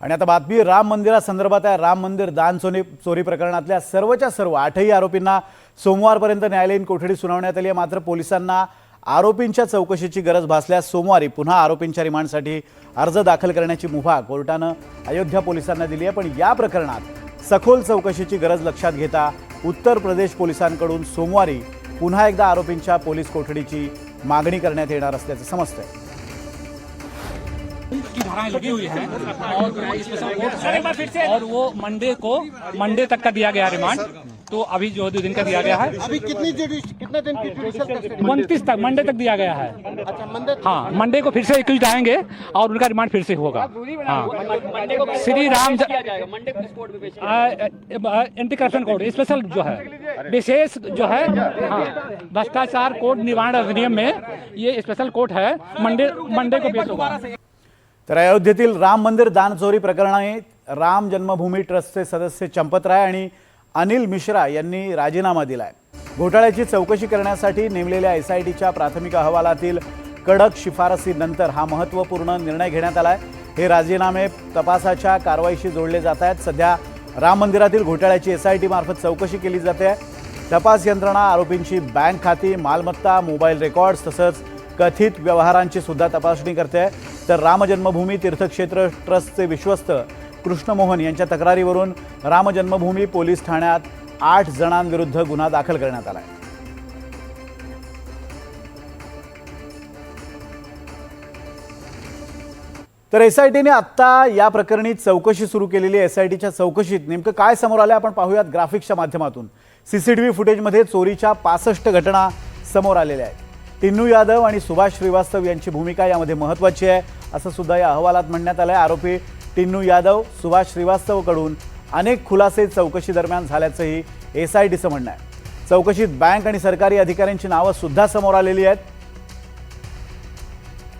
आणि आता बातमी राम मंदिरासंदर्भात आहे। राम मंदिर दान चोरी प्रकरणातल्या सर्वच्या सर्व 8ही आरोपींना सोमवारपर्यंत न्यायालयीन कोठडी सुनावण्यात आली आहे। मात्र पोलिसांना आरोपींच्या चौकशीची गरज भासल्यास सोमवारी पुन्हा आरोपींच्या रिमांडसाठी अर्ज दाखल करण्याची मुभा कोर्टाने अयोध्या पोलिसांना दिली आहे। पण या प्रकरणात सखोल चौकशीची गरज लक्षात घेता उत्तर प्रदेश पोलिसांकडून सोमवारी पुन्हा एकदा आरोपींच्या पोलीस कोठडीची मागणी करण्यात येणार असल्याचे समजते। की धाराएं लगी हुई हैं और स्पेशल कोर्ट और वो मंडे तक का दिया गया रिमांड। तो अभी जो 2 दिन का दिया गया है। अभी कितने दिन की जुडिशियल कस्टडी? 29 तक मंडे तक दिया गया है। अच्छा मंडे, हाँ मंडे को फिर से एक्यूज आएंगे और उनका रिमांड फिर से होगा। हाँ Shri Ram anti corruption code special जो है विशेष जो है, हाँ भ्रष्टाचार कोड निवारण अधिनियम में ये स्पेशल कोर्ट है। मंडे को पेश होगा। तर अयोध्येतील राम मंदिर दान चोरी प्रकरणाने राम जन्मभूमी ट्रस्टचे सदस्य चंपतराय आणि अनिल मिश्रा यांनी राजीनामा दिलाय। घोटाळ्याची चौकशी करण्यासाठी नेमलेल्या एसआयटीच्या प्राथमिक अहवालातील कडक शिफारसीनंतर हा महत्त्वपूर्ण निर्णय घेण्यात आलाय। हे राजीनामे तपासाच्या कारवाईशी जोडले जात आहेत। सध्या राम मंदिरातील घोटाळ्याची एसआयटी मार्फत चौकशी केली जाते। तपास यंत्रणा आरोपींची बँक खाती, मालमत्ता, मोबाईल रेकॉर्ड्स तसंच कथित व्यवहारांची सुद्धा तपासणी करते। तर राम जन्मभूमी तीर्थक्षेत्र ट्रस्टचे विश्वस्त कृष्णमोहन यांच्या तक्रारीवरून राम जन्मभूमी पोलीस ठाण्यात 8 जणांविरुद्ध गुन्हा दाखल करण्यात आला आहे। तर एसआयटीने आता या प्रकरणी चौकशी सुरू केलेली आहे। एसआयटीच्या चौकशीत नेमकं काय समोर आलं आपण पाहूयात ग्राफिक्सच्या माध्यमातून। सीसीटीव्ही फुटेजमध्ये चोरीच्या 65 घटना समोर आलेल्या आहेत। टिन्नू यादव आणि सुभाष श्रीवास्तव यांची भूमिका यामध्ये महत्त्वाची आहे असं सुद्धा या अहवालात म्हणण्यात आलं आहे। आरोपी टिन्नू यादव, सुभाष श्रीवास्तवकडून अनेक खुलासे चौकशी दरम्यान झाल्याचंही एसआयटीचं म्हणणं आहे। चौकशीत बँक आणि सरकारी अधिकाऱ्यांची नावं सुद्धा समोर आलेली आहेत।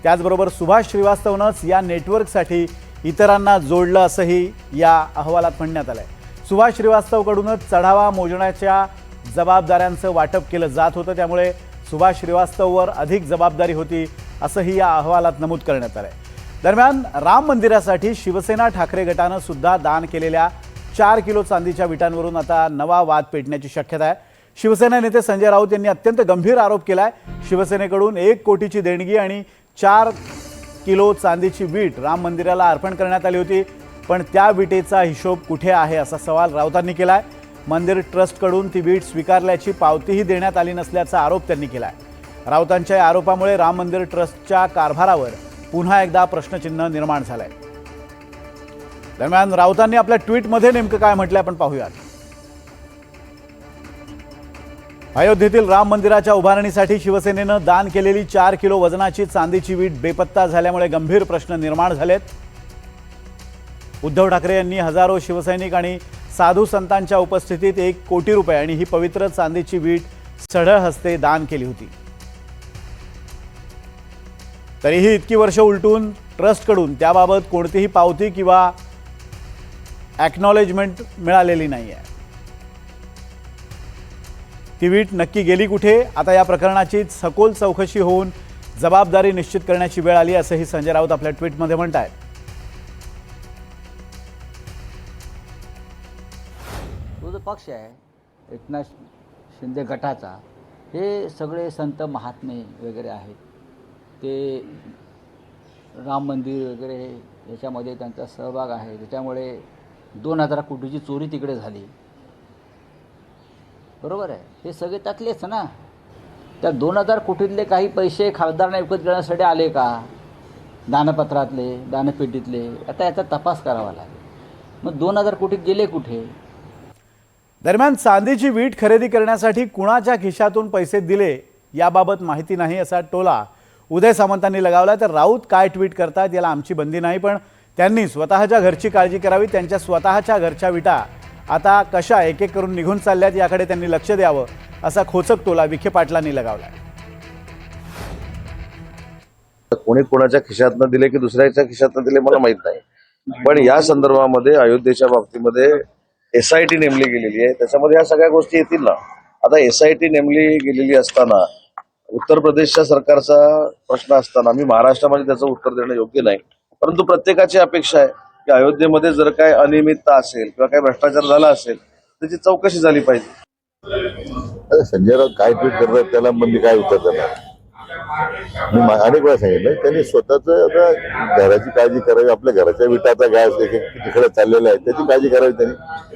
त्याचबरोबर सुभाष श्रीवास्तवनंच या नेटवर्कसाठी इतरांना जोडलं असंही या अहवालात म्हणण्यात आलं आहे। सुभाष श्रीवास्तवकडूनच चढावा मोजण्याच्या जबाबदाऱ्यांचं वाटप केलं जात होतं, त्यामुळे सुभाष श्रीवास्तववर अधिक जबाबदारी होती असंही या अहवालात नमूद करण्यात आलं आहे। दरम्यान राम मंदिरासाठी शिवसेना ठाकरे गटानं सुद्धा दान केलेल्या 4 किलो चांदीच्या विटांवरून आता नवा वाद पेटण्याची शक्यता आहे। शिवसेना नेते संजय राऊत यांनी अत्यंत गंभीर आरोप केलाय। शिवसेनेकडून 1 कोटीची देणगी आणि 4 किलो चांदीची वीट राम मंदिराला अर्पण करण्यात आली होती, पण त्या विटेचा हिशोब कुठे आहे असा सवाल राऊतांनी केलाय। मंदिर ट्रस्टकडून ती वीट स्वीकारल्याची पावतीही देण्यात आली नसल्याचा आरोप त्यांनी केलाय। राऊतांच्या या आरोपामुळे राम मंदिर ट्रस्टच्या कारभारावर पुन्हा एकदा प्रश्नचिन्ह निर्माण झालंय। दरम्यान राऊतांनी आपल्या ट्विटमध्ये नेमकं काय म्हटलंय आपण पाहूयात। अयोध्येतील राम मंदिराच्या उभारणीसाठी शिवसेनेनं दान केलेली 4 किलो वजनाची चांदीची वीट बेपत्ता झाल्यामुळे गंभीर प्रश्न निर्माण झालेत। उद्धव ठाकरे यांनी हजारो शिवसैनिक आणि साधू संतांच्या उपस्थितीत 1 कोटी रुपये आणि ही पवित्र चांदीची वीट सढळ हस्ते दान केली होती। तरीही इतकी वर्ष उलटून ट्रस्टकडून त्याबाबत कोणतीही पावती किंवा ॲक्नॉलेजमेंट मिळालेली नाही आहे। ती वीट नक्की गेली कुठे? आता या प्रकरणाची सखोल चौकशी होऊन जबाबदारी निश्चित करण्याची वेळ आली असंही संजय राऊत आपल्या ट्विटमध्ये म्हणतायत। तो जो पक्ष आहे एकनाथ शिंदे गटाचा, हे सगळे संत महात्मे वगैरे आहेत, ते राम मंदिर वगैरे याच्यामध्ये त्यांचा सहभाग आहे। त्याच्यामुळे 2000 कोटीची चोरी तिकडे झाली, बरोबर आहे। हे सगळे त्यातलेच ना। त्या 2000 कोटीतले काही पैसे खासदारांना विकत घेण्यासाठी आले का? दानपत्रातले, दानपेटीतले? आता याचा तपास करावा लागेल। मग 2000 कोटी गेले कुठे? दरम्यान चांदीची वीट खरेदी करण्यासाठी कुणाच्या खिशातून पैसे दिले याबाबत माहिती नाही असा टोला उदय सामंतांनी लगावला। तर राऊत काय ट्विट करतात याला आमची बंदी नाही, पण त्यांनी स्वतःच्या घरची काळजी करावी। त्यांच्या स्वतःच्या घरच्या विटा आता कशा एक एक करून निघून चालल्यात याकडे त्यांनी लक्ष द्यावं असा खोचक टोला विखे पाटलांनी लगावला। कोणी कोणाच्या खिशातनं दिले की दुसऱ्याच्या खिशातनं दिले मला माहित नाही, पण या संदर्भामध्ये अयोध्येच्या बाबतीमध्ये एसआयटी नेमली गेलेली आहे, त्याच्यामध्ये या सगळ्या गोष्टी येतील ना। आता एसआयटी नेमली गेलेली असताना उत्तर प्रदेशच्या सरकारचा प्रश्न असताना मी महाराष्ट्रामध्ये त्याचं उत्तर देणं योग्य नाही, परंतु प्रत्येकाची अपेक्षा आहे की अयोध्येमध्ये जर काय अनियमितता असेल किंवा काय भ्रष्टाचार झाला असेल त्याची चौकशी झाली पाहिजे. आता संजय राऊत काय ट्विट करतात त्याला मी काय उत्तर देणार. मी अनेक वेळा सांगितलं त्यांनी स्वतःच आता घराची काळजी करावी. आपल्या घराच्या विटाचा गॅस तिकडे चाललेला आहे त्याची काळजी करावी त्यांनी.